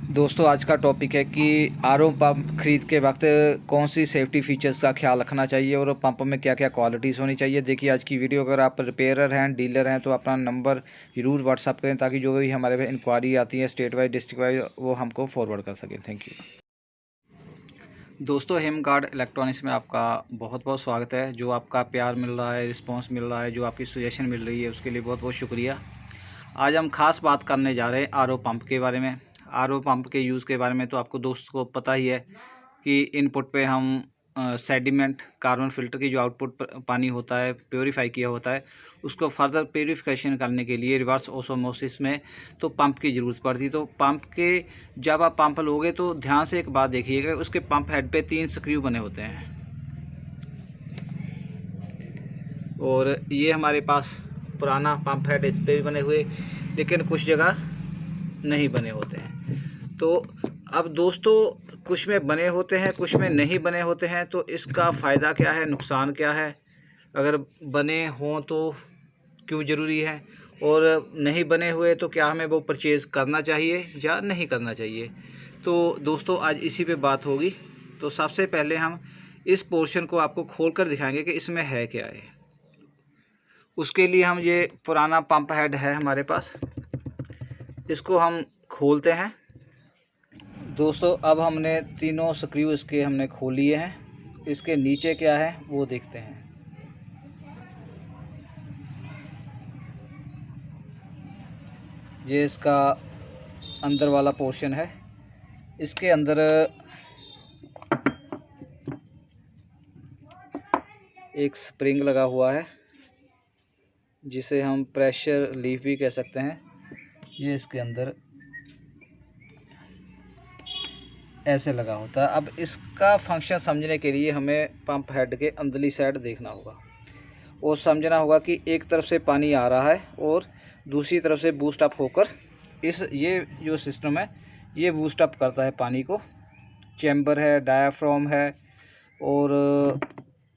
दोस्तों आज का टॉपिक है कि आरओ पंप खरीद के वक्त कौन सी सेफ्टी फीचर्स का ख्याल रखना चाहिए और पंप में क्या क्या क्वालिटीज़ होनी चाहिए। देखिए आज की वीडियो, अगर आप रिपेयरर हैं, डीलर हैं, तो अपना नंबर ज़रूर व्हाट्सअप करें ताकि जो भी हमारे पे इंक्वायरी आती है स्टेट वाइज डिस्ट्रिक्ट वाइज वो हमको फॉरवर्ड कर सकें। Thank you. दोस्तों हेम गार्ड इलेक्ट्रॉनिक्स में आपका बहुत बहुत स्वागत है। जो आपका प्यार मिल रहा है, रिस्पांस मिल रहा है, जो आपकी सजेशन मिल रही है, उसके लिए बहुत बहुत शुक्रिया। आज हम खास बात करने जा रहे हैं आरओ पंप के बारे में। आरओ पंप के यूज़ के बारे में तो आपको दोस्त को पता ही है कि इनपुट पे हम सेडिमेंट कार्बन फिल्टर की जो आउटपुट पानी होता है प्योरीफाई किया होता है, उसको फर्दर प्योरीफिकेशन करने के लिए रिवर्स ओसमोसिस में तो पंप की ज़रूरत पड़ती। तो पंप के जब आप पंप लोगे तो ध्यान से एक बात देखिएगा, उसके पंप हेड पे 3 स्क्रू बने होते हैं और ये हमारे पास पुराना पंप हेड इस पे भी बने हुए, लेकिन कुछ जगह नहीं बने होते हैं। तो अब दोस्तों कुछ में बने होते हैं, कुछ में नहीं बने होते हैं, तो इसका फ़ायदा क्या है, नुकसान क्या है, अगर बने हों तो क्यों ज़रूरी है, और नहीं बने हुए तो क्या हमें वो परचेज़ करना चाहिए या नहीं करना चाहिए। तो दोस्तों आज इसी पे बात होगी। तो सबसे पहले हम इस पोर्शन को आपको खोल कर दिखाएंगे कि इसमें है क्या है। उसके लिए हम ये पुराना पंप हेड है हमारे पास, इसको हम खोलते हैं। दोस्तों अब हमने तीनों स्क्रू इसके हमने खोल लिए हैं। इसके नीचे क्या है वो देखते हैं। ये इसका अंदर वाला पोर्शन है। इसके अंदर एक स्प्रिंग लगा हुआ है जिसे हम प्रेशर लीफ भी कह सकते हैं। ये इसके अंदर ऐसे लगा होता है। अब इसका फंक्शन समझने के लिए हमें पंप हेड के अंदरली साइड देखना होगा और समझना होगा कि एक तरफ से पानी आ रहा है और दूसरी तरफ से बूस्ट अप होकर ये जो सिस्टम है ये बूस्ट अप करता है पानी को। चैम्बर है, डायाफ्राम है और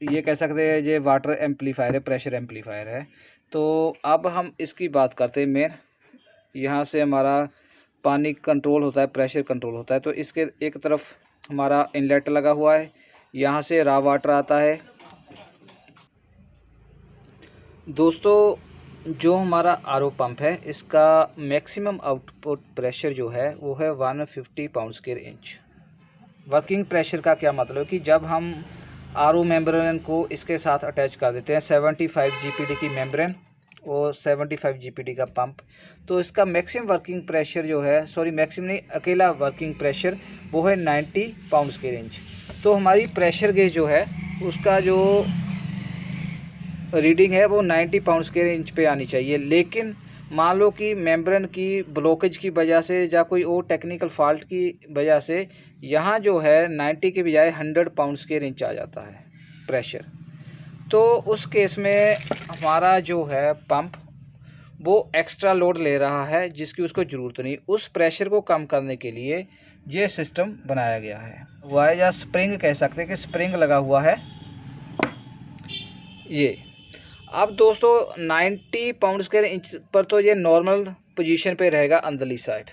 ये कह सकते हैं ये वाटर एम्पलीफायर है, प्रेशर एम्पलीफायर है। तो अब हम इसकी बात करते हैं मेन। यहाँ से हमारा पानी कंट्रोल होता है, प्रेशर कंट्रोल होता है। तो इसके एक तरफ हमारा इनलेट लगा हुआ है, यहाँ से रॉ वाटर आता है। दोस्तों जो हमारा आरओ पंप है इसका मैक्सिमम आउटपुट प्रेशर जो है वो है 150 pound square inch. Working pressure का क्या मतलब है कि जब हम आरओ मेम्ब्रेन को इसके साथ अटैच कर देते हैं, 75 जीपीडी की मेम्ब्रेन और 75 जीपीडी का पंप, तो इसका मैक्सिमम वर्किंग प्रेशर जो है, सॉरी मैक्सिमम नहीं, अकेला वर्किंग प्रेशर वो है 90 पाउंड स्क्वायर इंच। तो हमारी प्रेशर गेज जो है उसका जो रीडिंग है वो 90 पाउंड स्क्वायर इंच पे आनी चाहिए। लेकिन मान लो कि मेम्ब्रेन की ब्लॉकेज की वजह से या कोई और टेक्निकल फॉल्ट की वजह से यहाँ जो है 90 के बजाय 100 पाउंड स्क्वायर इंच आ जाता है प्रेशर। तो उस केस में हमारा जो है पंप वो एक्स्ट्रा लोड ले रहा है जिसकी उसको ज़रूरत नहीं। उस प्रेशर को कम करने के लिए ये सिस्टम बनाया गया है। वह या स्प्रिंग कह सकते हैं कि स्प्रिंग लगा हुआ है ये। अब दोस्तों 90 पाउंड स्क्वायर इंच पर तो ये नॉर्मल पोजीशन पे रहेगा अंदरली साइड,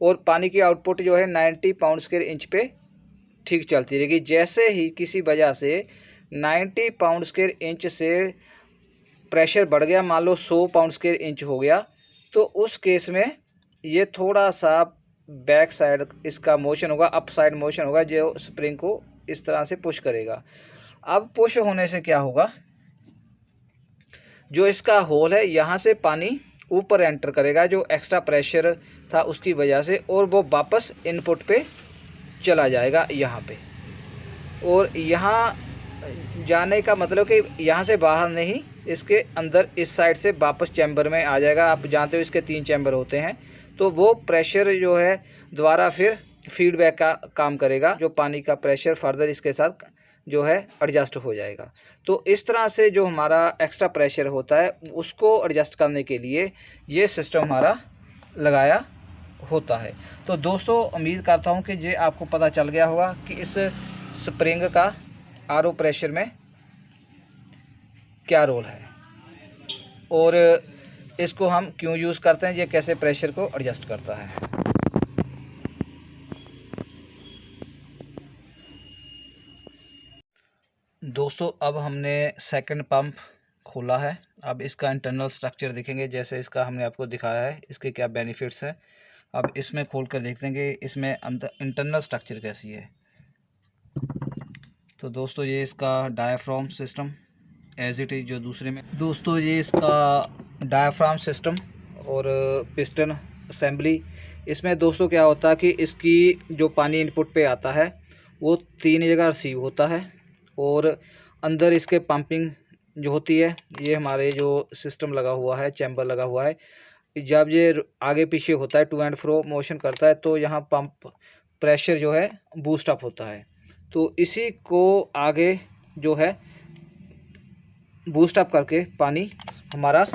और पानी की आउटपुट जो है 90 पाउंड स्क्वायर इंच पे ठीक चलती रहेगी। जैसे ही किसी वजह से 90 पाउंड स्क्वायर इंच से प्रेशर बढ़ गया, मान लो 100 पाउंड स्क्वायर इंच हो गया, तो उस केस में ये थोड़ा सा बैक साइड इसका मोशन होगा, अप साइड मोशन होगा, जो स्प्रिंग को इस तरह से पुश करेगा। अब पुश होने से क्या होगा, जो इसका होल है यहाँ से पानी ऊपर एंटर करेगा जो एक्स्ट्रा प्रेशर था उसकी वजह से, और वो वापस इनपुट पे चला जाएगा यहाँ पे। और यहाँ जाने का मतलब कि यहाँ से बाहर नहीं, इसके अंदर इस साइड से वापस चैम्बर में आ जाएगा। आप जानते हो इसके 3 चैम्बर होते हैं। तो वो प्रेशर जो है दोबारा फिर फीडबैक का काम करेगा, जो पानी का प्रेशर फर्दर इसके साथ जो है एडजस्ट हो जाएगा। तो इस तरह से जो हमारा एक्स्ट्रा प्रेशर होता है उसको एडजस्ट करने के लिए ये सिस्टम हमारा लगाया होता है। तो दोस्तों उम्मीद करता हूँ कि ये आपको पता चल गया होगा कि इस स्प्रिंग का आरओ प्रेशर में क्या रोल है और इसको हम क्यों यूज़ करते हैं, ये कैसे प्रेशर को एडजस्ट करता है। दोस्तों अब हमने सेकंड पंप खोला है। अब इसका इंटरनल स्ट्रक्चर देखेंगे, जैसे इसका हमने आपको दिखाया है इसके क्या बेनिफिट्स हैं। अब इसमें खोल कर देखते हैं कि इसमें इंटरनल स्ट्रक्चर कैसी है। तो दोस्तों ये इसका diaphragm system as it is जो दूसरे में। दोस्तों ये इसका डायाफ्राम सिस्टम और पिस्टन असेंबली। इसमें दोस्तों क्या होता है कि इसकी जो पानी इनपुट पे आता है वो 3 जगह रिसीव होता है और अंदर इसके पंपिंग जो होती है, ये हमारे जो सिस्टम लगा हुआ है, चैम्बर लगा हुआ है, जब ये आगे पीछे होता है, टू एंड फ्रो मोशन करता है, तो यहाँ पंप प्रेशर जो है बूस्ट अप होता है। तो इसी को आगे जो है बूस्ट अप करके पानी हमारा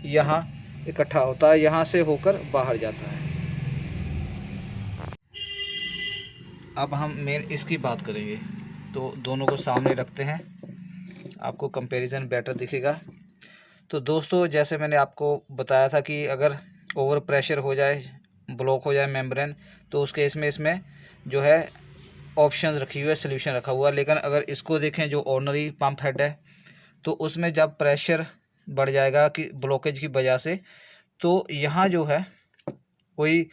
यहाँ इकट्ठा होता है, यहाँ से होकर बाहर जाता है। अब हम मेन इसकी बात करेंगे, तो दोनों को सामने रखते हैं, आपको कंपैरिजन बेटर दिखेगा। तो दोस्तों जैसे मैंने आपको बताया था कि अगर ओवर प्रेशर हो जाए, ब्लॉक हो जाए मेम्ब्रेन, तो उसके इसमें जो है ऑप्शन रखी हुई है, सोल्यूशन रखा हुआ है। लेकिन अगर इसको देखें जो ऑर्डिनरी पंप हेड है, तो उसमें जब प्रेशर बढ़ जाएगा कि ब्लॉकेज की वजह से, तो यहाँ जो है कोई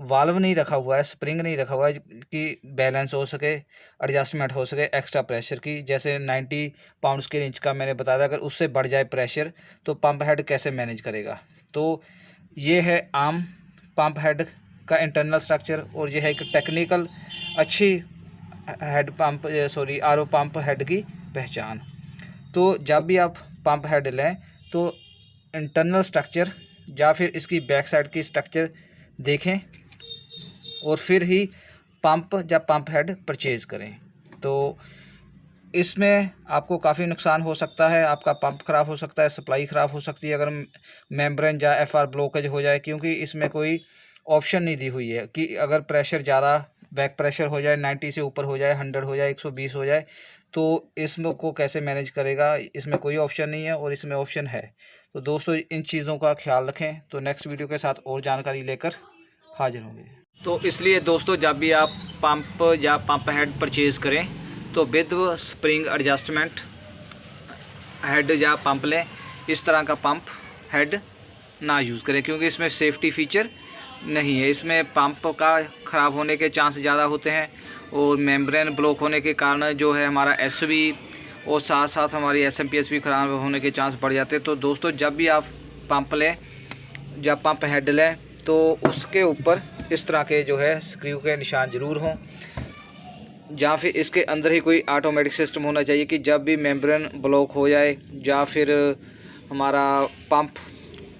वाल्व नहीं रखा हुआ है, स्प्रिंग नहीं रखा हुआ है कि बैलेंस हो सके, एडजस्टमेंट हो सके एक्स्ट्रा प्रेशर की। जैसे 90 पाउंड के इंच का मैंने बताया था, अगर उससे बढ़ जाए प्रेशर तो पंप हेड कैसे मैनेज करेगा। तो ये है आम पंप हेड का इंटरनल स्ट्रक्चर, और ये है एक टेक्निकल अच्छी आरओ पंप हेड की पहचान। तो जब भी आप पंप हेड लें तो इंटरनल स्ट्रक्चर या फिर इसकी बैक साइड की स्ट्रक्चर देखें और फिर ही पंप हेड परचेज़ करें। तो इसमें आपको काफ़ी नुकसान हो सकता है, आपका पंप ख़राब हो सकता है, सप्लाई ख़राब हो सकती है अगर मेम्ब्रेन या एफआर ब्लॉकेज हो जाए, क्योंकि इसमें कोई ऑप्शन नहीं दी हुई है कि अगर प्रेशर ज़्यादा बैक प्रेशर हो जाए, 90 से ऊपर हो जाए, 100 हो जाए, 120 हो जाए, तो इसमें को कैसे मैनेज करेगा। इसमें कोई ऑप्शन नहीं है और इसमें ऑप्शन है। तो दोस्तों इन चीज़ों का ख्याल रखें। तो नेक्स्ट वीडियो के साथ और जानकारी लेकर हाजिर होंगे। तो इसलिए दोस्तों जब भी आप पंप या पंप हेड परचेज़ करें तो विद स्प्रिंग एडजस्टमेंट हेड या पंप लें। इस तरह का पंप हेड ना यूज़ करें, क्योंकि इसमें सेफ्टी फीचर नहीं है। इसमें पंप का ख़राब होने के चांस ज़्यादा होते हैं और मेम्ब्रेन ब्लॉक होने के कारण जो है हमारा एसवी और साथ साथ हमारी एसएमपीएस भी ख़राब होने के चांस बढ़ जाते हैं। तो दोस्तों जब भी आप पंप लें या पंप हेड लें तो उसके ऊपर इस तरह के जो है स्क्रू के निशान ज़रूर हों, या फिर इसके अंदर ही कोई ऑटोमेटिक सिस्टम होना चाहिए कि जब भी मेम्ब्रेन ब्लॉक हो जाए या फिर हमारा पंप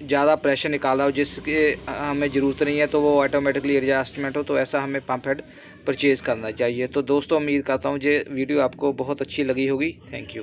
ज़्यादा प्रेशर निकाला हो जिसके हमें ज़रूरत नहीं है, तो वो ऑटोमेटिकली एडजस्टमेंट हो, तो ऐसा हमें पंप हेड परचेज़ करना चाहिए। तो दोस्तों उम्मीद करता हूँ ये वीडियो आपको बहुत अच्छी लगी होगी। Thank you.